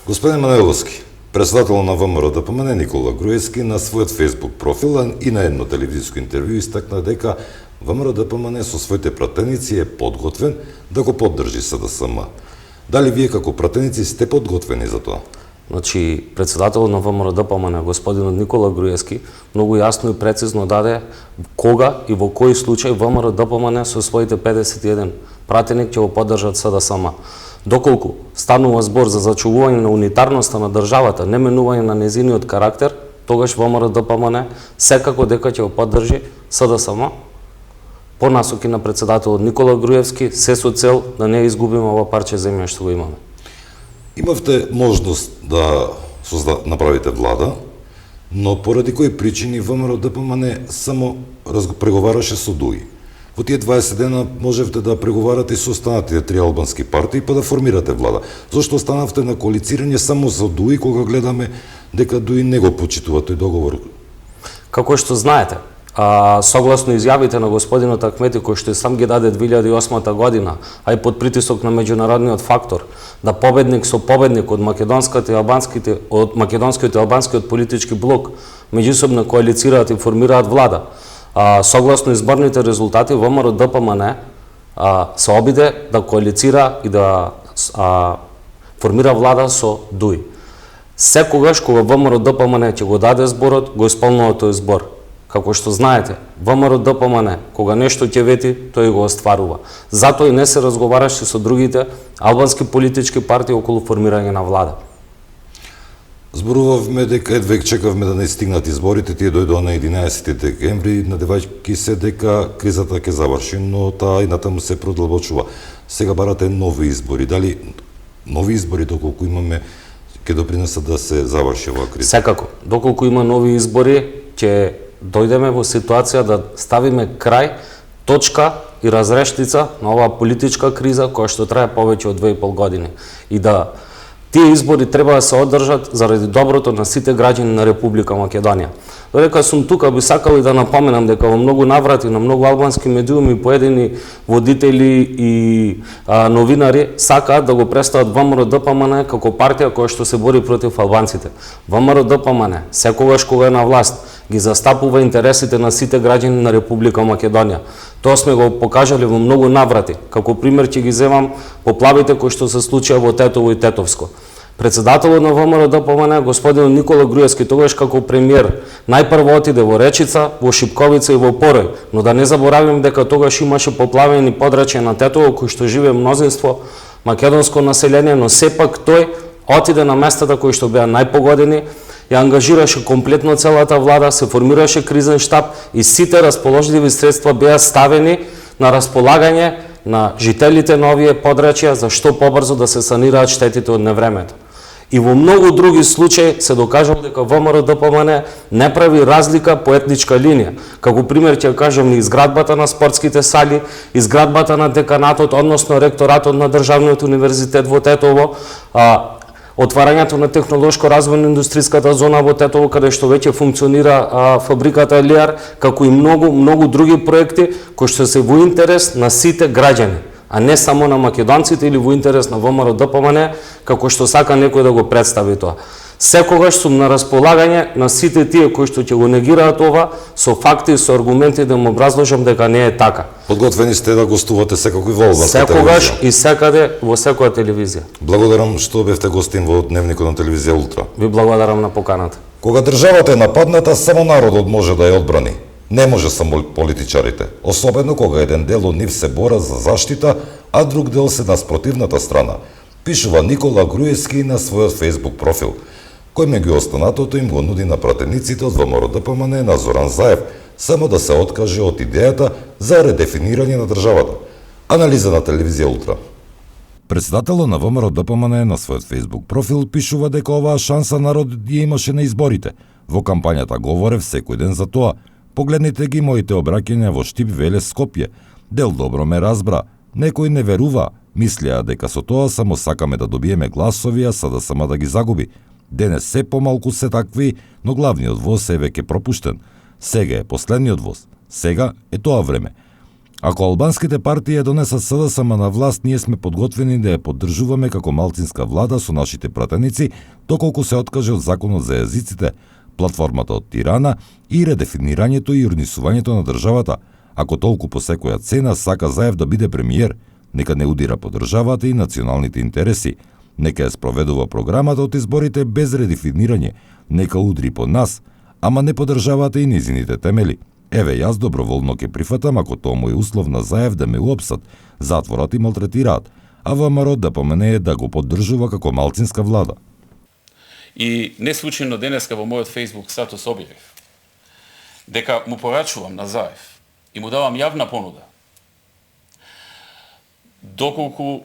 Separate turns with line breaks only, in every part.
Господин Маневски, председател на ВМРО-ДПМНЕ Никола Груевски на својот Facebook профил и на едно телевизиско интервју истакна дека ВМРО-ДПМНЕ со своите пратеници е подготвен да го поддржи СДСМ. Дали вие како пратеници сте подготвени за тоа?
Значи, председател на ВМРО-ДПМНЕ, господинот Никола Груевски, многу јасно и прецизно даде кога и во кој случај ВМРО-ДПМНЕ со своите 51 пратеник ќе го поддржат СДСМ. Доколку станува збор за зачувување на унитарноста на државата, неменување на незиниот карактер, тогаш ВМРО-ДПМНЕ секако дека ќе го поддржи СДСМ по насоки на председателот Никола Груевски, се со цел да не изгубиме ова парче земја што го имаме.
Имавте можност да направите влада, но поради кои причини ВМРО-ДПМНЕ само преговараше со ДУИ. Во тие 20 дена можевте да преговарате и со останатите три албански партии па да формирате влада. Зошто останавте на коалицирање само со ДУИ кога гледаме дека ДУИ не го почитува тој договор?
Како што знаете, согласно изјавите на господинот Ахмети, кој што сам ги даде 2008 година, а и под притисок на меѓународниот фактор, да победник со победник од македонскиот и албанскиот политички блок меѓусобно коалицираат и формираат влада. Согласно изборните резултати, ВМРО-ДПМНЕ се обиде да коалицира и да формира влада со ДУИ. Секогаш кога ВМРО-ДПМНЕ ќе го даде зборот, го исполнува тој збор. Како што знаете, ВМРО-ДПМНЕ, кога нешто ќе вети, тој го остварува. Затоа и не се разговараше со другите албански политички партии околу формирање на влада.
Зборувавме дека едвек чекавме да не стигнат изборите, тие дојдоа на 11 декември, надевајќи се дека кризата ќе заврши, но таа и натаму се продлабочува. Сега барате нови избори. Дали нови избори, доколку имаме, ќе допринесат да се заврши оваа криза?
Секако. Доколку има нови избори, ќе дојдеме во ситуација да ставиме крај, точка и разрештица на оваа политичка криза која што трае повеќе од 2,5 години. И да тие избори треба да се одржат заради доброто на сите граѓани на Република Македонија. Додека сум тука, би сакал и да напоменам дека во многу наврати на многу албански медиуми, поедини водители и новинари сакаат да го представат ВМРО-ДПМНЕ како партија која што се бори против албанците. ВМРО-ДПМНЕ секогаш кога е на власт ги застапува интересите на сите граѓани на Република Македонија. Тоа сме го покажале во многу наврати. Како пример ќе ги земам поплавите кои што се случија во Тетово и Тетовско. Председателот на ВМРО-ДПМНЕ, господин Никола Груевски, тогаш како премиер, најпрво отиде во Речица, во Шипковица и во Порој, но да не заборавим дека тогаш имаше поплавени подрачја на Тетово, кои што живее мнозинство македонско население, но сепак тој отиде на местата кои што беа најпогодени, ја ангажираше комплетно целата влада, се формираше кризен штаб и сите расположливи средства беа ставени на располагање на жителите на овие подрачја за што побрзо да се санираат штетите од невремето. И во многу други случаи се докажало дека ВМРО-ДПМНЕ не прави разлика по етничка линија. Како пример ќе кажам изградбата на спортските сали, изградбата на деканатот, односно ректоратот на Државниот универзитет во Тетово, отварањето на технолошко-развојно-индустријската зона во Тетово, каде што веќе функционира фабриката Лиар, како и многу други проекти кои што се во интерес на сите граѓани, а не само на македонците или во интерес на ВМРО-ДПМНЕ, како што сака некој да го представи тоа. Секогаш сум на располагање на сите тие кои што ќе го негираат ова со факти и со аргументи да му образложам дека не е така.
Подготвени сте да гостувате секако и во албанска телевизија?
Секогаш и секаде во секоја телевизија.
Благодарам што бевте гостин во дневникот на телевизија Ултра.
Ви благодарам на поканата.
Кога државата е нападната, само народот може да ја одбрани. Не може само политичарите, особено кога еден дел од нив се бора за заштита, а друг дел се на спротивната страна, пишува Никола Груевски на својот Facebook профил, кој меѓу останатото им го нуди на пратениците од ВМРО-ДПМНЕ на Зоран Заев само да се откаже од идејата за редефинирање на државата. Анализа на телевизија Ултра. Председателот на ВМРО-ДПМНЕ на својот Facebook профил пишува дека оваа шанса народот ја имаше на изборите. Во кампањата говорев секој ден за тоа. Погледнете ги моите обраќања во Штип, Велес, Скопје. Дел добро ме разбра, некој не верува, мислеа дека со тоа само сакаме да добиеме гласови, а СДСМ да ги загуби. Денес се помалку се такви, но главниот воз е веќе пропуштен. Сега е последниот воз. Сега е тоа време. Ако албанските партии ја донесат СДСМ на власт, ние сме подготвени да ја поддржуваме како малцинска влада со нашите пратеници, доколку се откаже од законот за јазиците, платформата од Тирана и редефинирањето и урнисувањето на државата. Ако толку по секоја цена сака Заев да биде премиер, нека не удира по државата и националните интереси. Нека ја спроведува програмата од изборите без редефинирање. Нека удри по нас, ама не по државата и низините темели. Еве, јас доброволно ќе прифатам ако тоа му е услов на Заев да ме уапсат, затворат и малтретираат, а ВМРО да поменее да го поддржува како малцинска влада.
И не случајно денеска во мојот Facebook статус објавив дека му порачувам на Заев и му давам јавна понуда доколку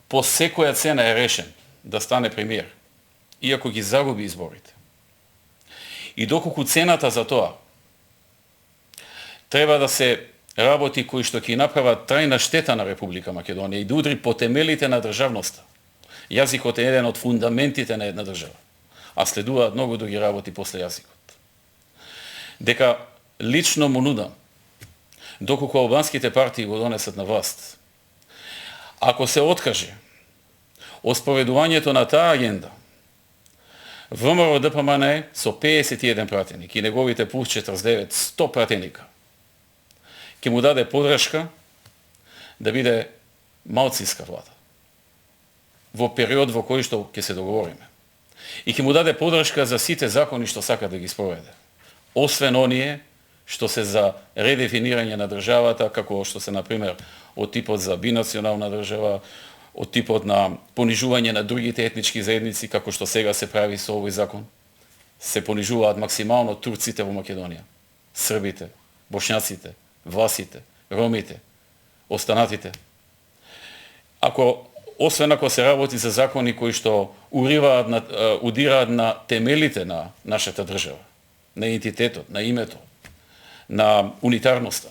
по секоја цена е решен да стане премиер, иако ги загуби изборите. И доколку цената за тоа треба да се работи кои што ќе направат трајна штета на Република Македонија и да удри по темелите на државноста. Јазикот е еден од фундаментите на една држава, а следуваат многу други работи после јазикот. Дека лично му нудам, доколку албанските партии го донесат на власт, ако се откаже од спроведувањето на таа агенда, ВМРО ДПМН со 51 пратеник и неговите плюс 49, 100 пратеника, ќе му даде подршка да биде малцинска влада во период во кој што ќе се договориме. И ќе му даде подршка за сите закони што сака да ги спроведе. Освен оние што се за редефинирање на државата, како што се, например, од типот за бинационална држава, од типот на понижување на другите етнички заедници, како што сега се прави со овој закон. Се понижуваат максимално турците во Македонија, србите, бошњаците, власите, ромите, останатите. Освен ако се работи за закони кои што удираат на темелите на нашата држава, на идентитетот, на името, на унитарноста,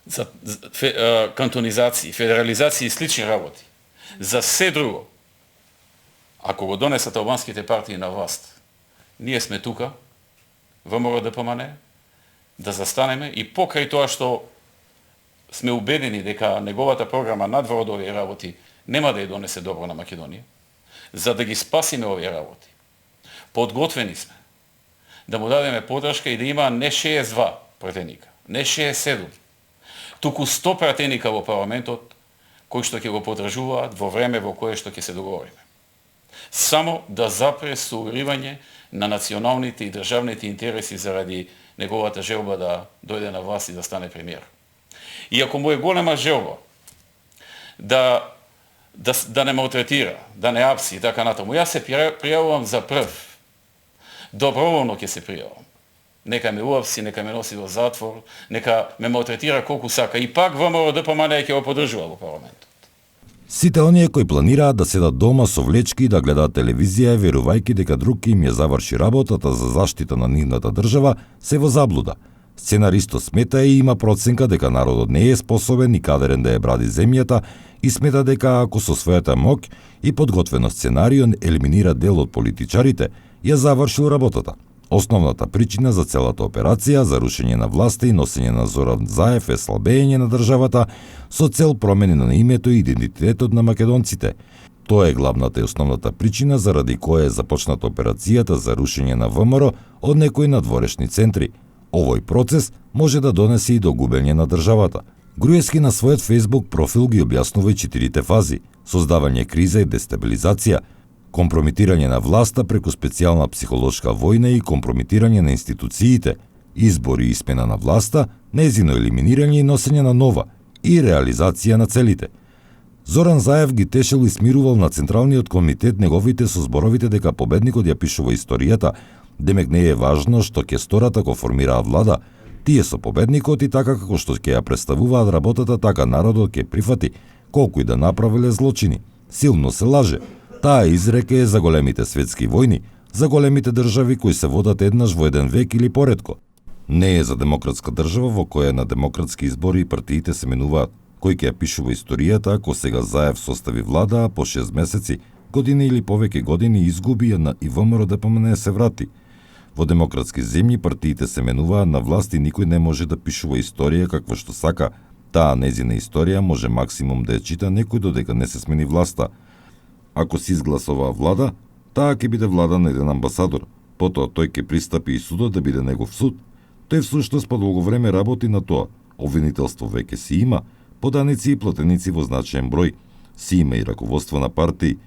за кантонизација, федерализација и слични работи. За се друго, ако го донесат албанските партии на власт, ние сме тука, ВМРО ДПМН, да застанеме и покрај тоа што сме убедени дека неговата програма надвор од овие работи нема да ја донесе добро на Македонија, за да ги спасиме овие работи. Подготвени сме да му дадеме подршка и да има не 62 пратеника, не 67, туку 100 пратеника во парламентот кои што ќе го подржуваат во време во кое што ќе се договориме. Само да запре со уривање на националните и државните интереси заради неговата желба да дојде на власт и да стане премиер. И ако му е голема желба да не малтретира, да не апси и така натаму, јас се пријавувам за прв. Доброволно ќе се пријавам. Нека ме уапси, нека ме носи во затвор, нека ме малтретира колку сака. И пак ВМРО ДПМН ќе го поддржува во парламентот.
Сите оние кои планираат да седат дома со влечки и да гледаат телевизија, верувајќи дека друг им ја заврши работата за заштита на нивната држава, се во заблуда. Сценаристот смета и има проценка дека народот не е способен и кадерен да ја бради земјата и смета дека ако со својата моќ и подготвено сценарио елиминира дел од политичарите, ја завршил работата. Основната причина за целата операција за рушење на власта и носење на Зоран Заев е слабење на државата со цел промени на името и идентитетот на македонците. Тоа е главната и основната причина заради која е започната операцијата за рушење на ВМРО од некои надворешни центри. Овој процес може да донесе и до губење на државата. Груевски на својот Facebook профил ги објаснува и 4 фази: создавање криза и дестабилизација, компромитирање на власта преку специјална психолошка војна и компромитирање на институциите, избори и смена на власта, нејзино елиминирање и носење на нова и реализација на целите. Зоран Заев ги тешел и смирувал на Централниот комитет неговите со зборовите дека победникот ја пишува историјата, демек не е важно што ќе сторат ако формираат влада. Тие со победникот и така како што ќе ја представуваат работата, така народот ќе прифати, колку и да направиле злочини. Силно се лаже. Таа изрека е за големите светски војни, за големите држави кои се водат еднаш во еден век или поредко. Не е за демократска држава во која на демократски избори партиите се менуваат. Кој ќе ја пишува историјата ако сега Заев состави влада, а по 6 месеци, година или повеќе години изгуби ја и ВМРО ДПМН се врати. Во демократски земји партиите се менуваат на власт и никој не може да пишува историја каква што сака. Таа незина историја може максимум да ја чита некој додека не се смени власта. Ако се изгласува влада, таа ќе биде влада на еден амбасадор. Потоа тој ќе пристапи и судот да биде негов суд. Тој всушност по долго време работи на тоа. Обвинителство веќе си има, поданици и платеници во значаен број. Си има и раководство на партии,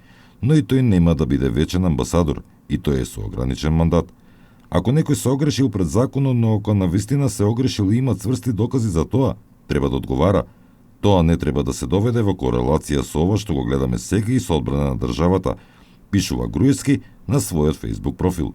но и тој нема да биде вечен амбасадор, и тој е со ограничен мандат. Ако некој се огрешил пред законот, но ако навистина се огрешил и има цврсти докази за тоа, треба да одговара. Тоа не треба да се доведе во корелација со ова што го гледаме сега и со одбрана на државата, пишува Груевски на својот Facebook профил.